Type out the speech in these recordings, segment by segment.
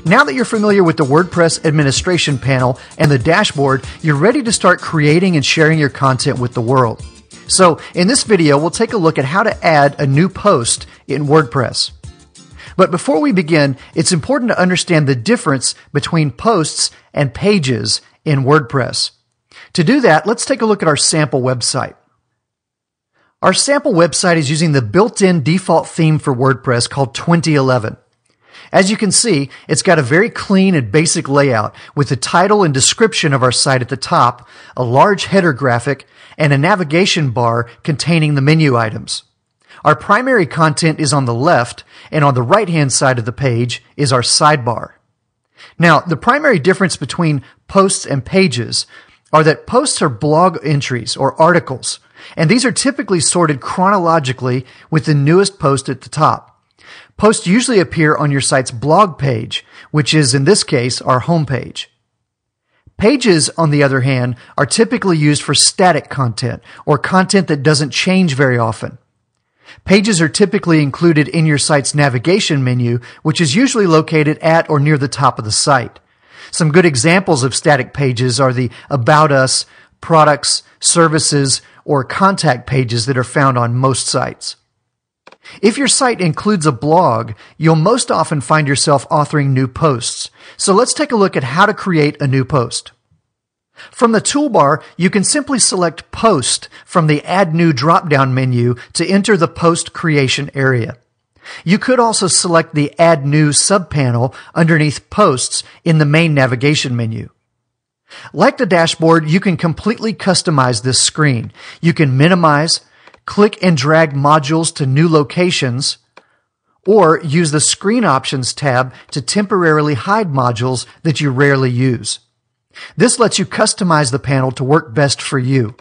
Now that you're familiar with the WordPress administration panel and the dashboard, you're ready to start creating and sharing your content with the world. So in this video, we'll take a look at how to add a new post in WordPress. But before we begin, it's important to understand the difference between posts and pages in WordPress. To do that, let's take a look at our sample website. Our sample website is using the built-in default theme for WordPress called 2011. As you can see, it's got a very clean and basic layout with the title and description of our site at the top, a large header graphic, and a navigation bar containing the menu items. Our primary content is on the left, and on the right-hand side of the page is our sidebar. Now, the primary difference between posts and pages are that posts are blog entries or articles, and these are typically sorted chronologically with the newest post at the top. Posts usually appear on your site's blog page, which is, in this case, our homepage. Pages, on the other hand, are typically used for static content or content that doesn't change very often. Pages are typically included in your site's navigation menu, which is usually located at or near the top of the site. Some good examples of static pages are the About Us, Products, Services, or Contact pages that are found on most sites. If your site includes a blog, you'll most often find yourself authoring new posts. So let's take a look at how to create a new post. From the toolbar, you can simply select Post from the Add New drop-down menu to enter the post creation area. You could also select the Add New subpanel underneath Posts in the main navigation menu. Like the dashboard, you can completely customize this screen. You can minimize, click and drag modules to new locations, or use the Screen Options tab to temporarily hide modules that you rarely use. This lets you customize the panel to work best for you.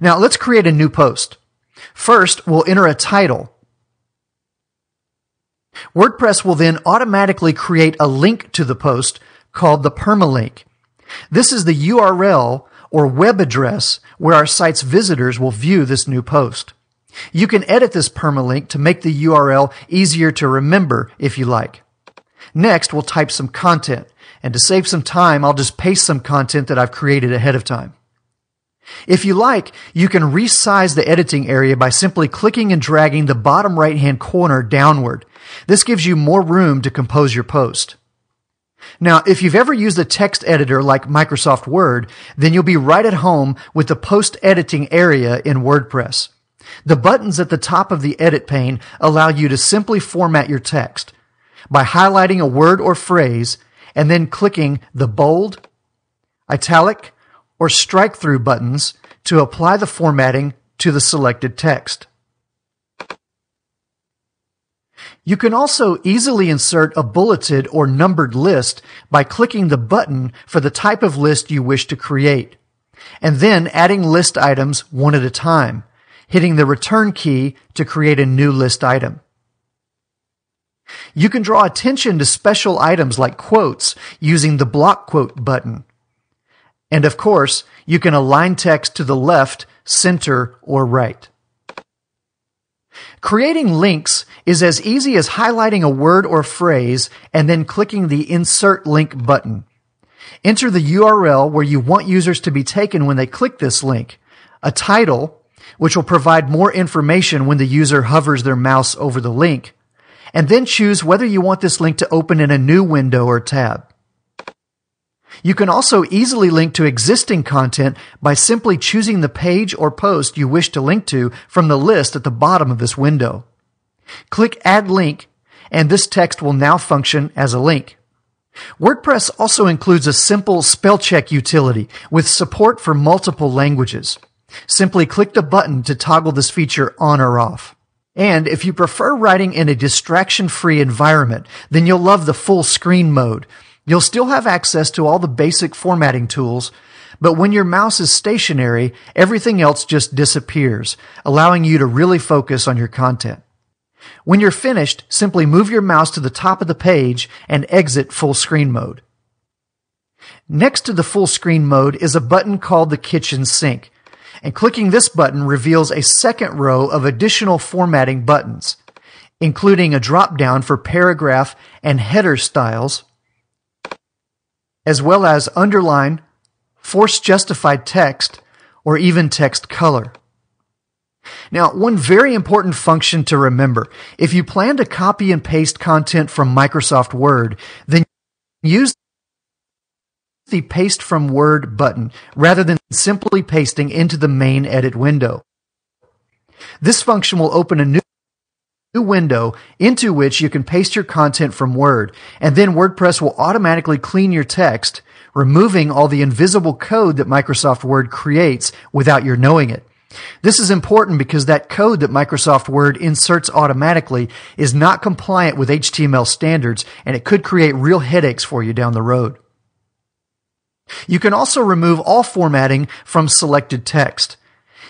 Now let's create a new post. First, we'll enter a title. WordPress will then automatically create a link to the post called the permalink. This is the URL or web address where our site's visitors will view this new post. You can edit this permalink to make the URL easier to remember if you like. Next, we'll type some content, and to save some time, I'll just paste some content that I've created ahead of time. If you like, you can resize the editing area by simply clicking and dragging the bottom right-hand corner downward. This gives you more room to compose your post. Now, if you've ever used a text editor like Microsoft Word, then you'll be right at home with the post editing area in WordPress. The buttons at the top of the edit pane allow you to simply format your text by highlighting a word or phrase and then clicking the bold, italic, or strike through buttons to apply the formatting to the selected text. You can also easily insert a bulleted or numbered list by clicking the button for the type of list you wish to create, and then adding list items one at a time, hitting the return key to create a new list item. You can draw attention to special items like quotes using the block quote button. And of course, you can align text to the left, center, or right. Creating links is as easy as highlighting a word or phrase and then clicking the Insert Link button. Enter the URL where you want users to be taken when they click this link, a title, which will provide more information when the user hovers their mouse over the link, and then choose whether you want this link to open in a new window or tab. You can also easily link to existing content by simply choosing the page or post you wish to link to from the list at the bottom of this window. Click Add Link, and this text will now function as a link. WordPress also includes a simple spell check utility with support for multiple languages. Simply click the button to toggle this feature on or off. And if you prefer writing in a distraction-free environment, then you'll love the full screen mode. You'll still have access to all the basic formatting tools, but when your mouse is stationary, everything else just disappears, allowing you to really focus on your content. When you're finished, simply move your mouse to the top of the page and exit full screen mode. Next to the full screen mode is a button called the kitchen sink, and clicking this button reveals a second row of additional formatting buttons, including a drop-down for paragraph and header styles, as well as underline, force justified text, or even text color. Now, one very important function to remember: if you plan to copy and paste content from Microsoft Word, then use the Paste from Word button rather than simply pasting into the main edit window. This function will open a new window into which you can paste your content from Word, and then WordPress will automatically clean your text, removing all the invisible code that Microsoft Word creates without your knowing it. This is important because that code that Microsoft Word inserts automatically is not compliant with HTML standards, and it could create real headaches for you down the road. You can also remove all formatting from selected text.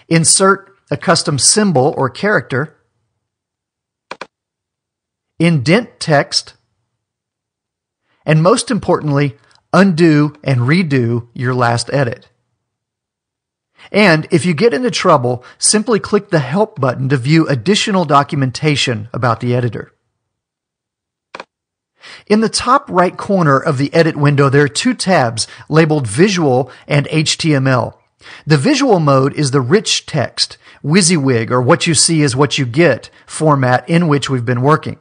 Insert a custom symbol or character, indent text, and most importantly, undo and redo your last edit. And if you get into trouble, simply click the Help button to view additional documentation about the editor. In the top right corner of the edit window, there are two tabs labeled Visual and HTML. The visual mode is the rich text, WYSIWYG, or what you see is what you get format in which we've been working.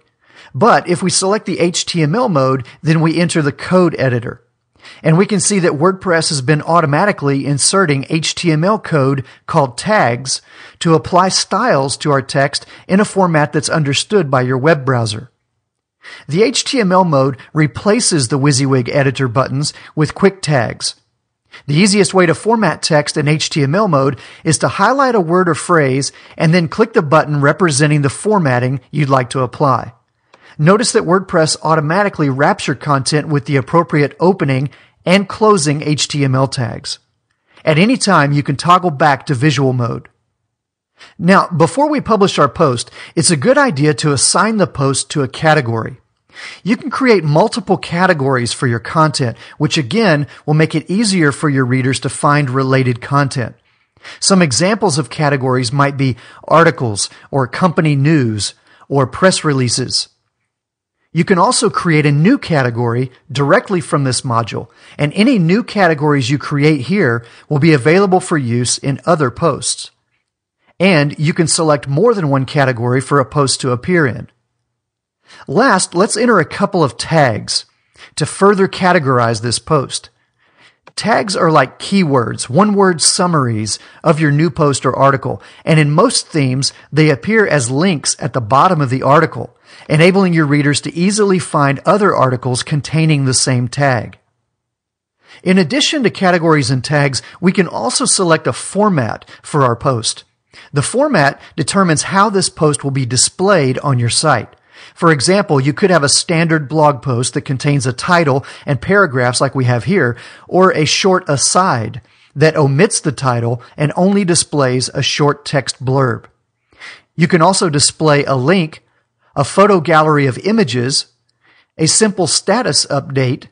But if we select the HTML mode, then we enter the code editor. And we can see that WordPress has been automatically inserting HTML code called tags to apply styles to our text in a format that's understood by your web browser. The HTML mode replaces the WYSIWYG editor buttons with quick tags. The easiest way to format text in HTML mode is to highlight a word or phrase and then click the button representing the formatting you'd like to apply. Notice that WordPress automatically wraps your content with the appropriate opening and closing HTML tags. At any time, you can toggle back to visual mode. Now, before we publish our post, it's a good idea to assign the post to a category. You can create multiple categories for your content, which again will make it easier for your readers to find related content. Some examples of categories might be articles or company news or press releases. You can also create a new category directly from this module, and any new categories you create here will be available for use in other posts. And you can select more than one category for a post to appear in. Last, let's enter a couple of tags to further categorize this post. Tags are like keywords, one-word summaries of your new post or article, and in most themes, they appear as links at the bottom of the article, enabling your readers to easily find other articles containing the same tag. In addition to categories and tags, we can also select a format for our post. The format determines how this post will be displayed on your site. For example, you could have a standard blog post that contains a title and paragraphs like we have here, or a short aside that omits the title and only displays a short text blurb. You can also display a link, a photo gallery of images, a simple status update,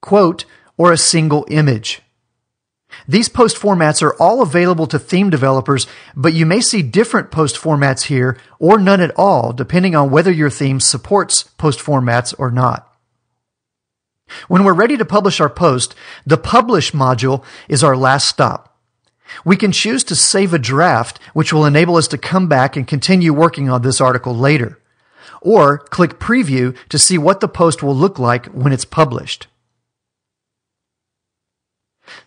quote, or a single image. These post formats are all available to theme developers, but you may see different post formats here or none at all, depending on whether your theme supports post formats or not. When we're ready to publish our post, the Publish module is our last stop. We can choose to save a draft, which will enable us to come back and continue working on this article later, or click Preview to see what the post will look like when it's published.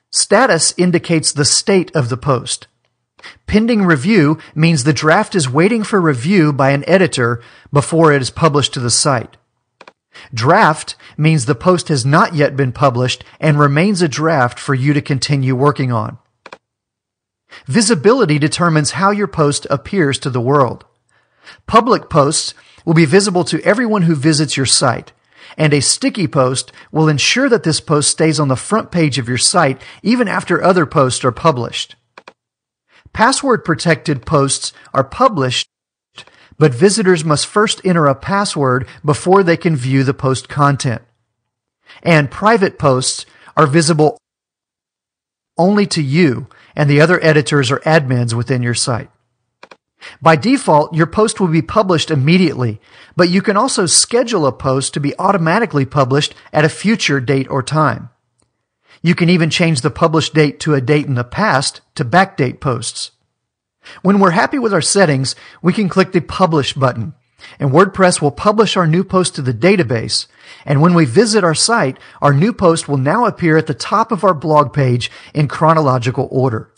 Status indicates the state of the post. Pending review means the draft is waiting for review by an editor before it is published to the site. Draft means the post has not yet been published and remains a draft for you to continue working on. Visibility determines how your post appears to the world. Public posts will be visible to everyone who visits your site, and a sticky post will ensure that this post stays on the front page of your site even after other posts are published. Password-protected posts are published, but visitors must first enter a password before they can view the post content. And private posts are visible only to you and the other editors or admins within your site. By default, your post will be published immediately, but you can also schedule a post to be automatically published at a future date or time. You can even change the publish date to a date in the past to backdate posts. When we're happy with our settings, we can click the Publish button, and WordPress will publish our new post to the database. And when we visit our site, our new post will now appear at the top of our blog page in chronological order.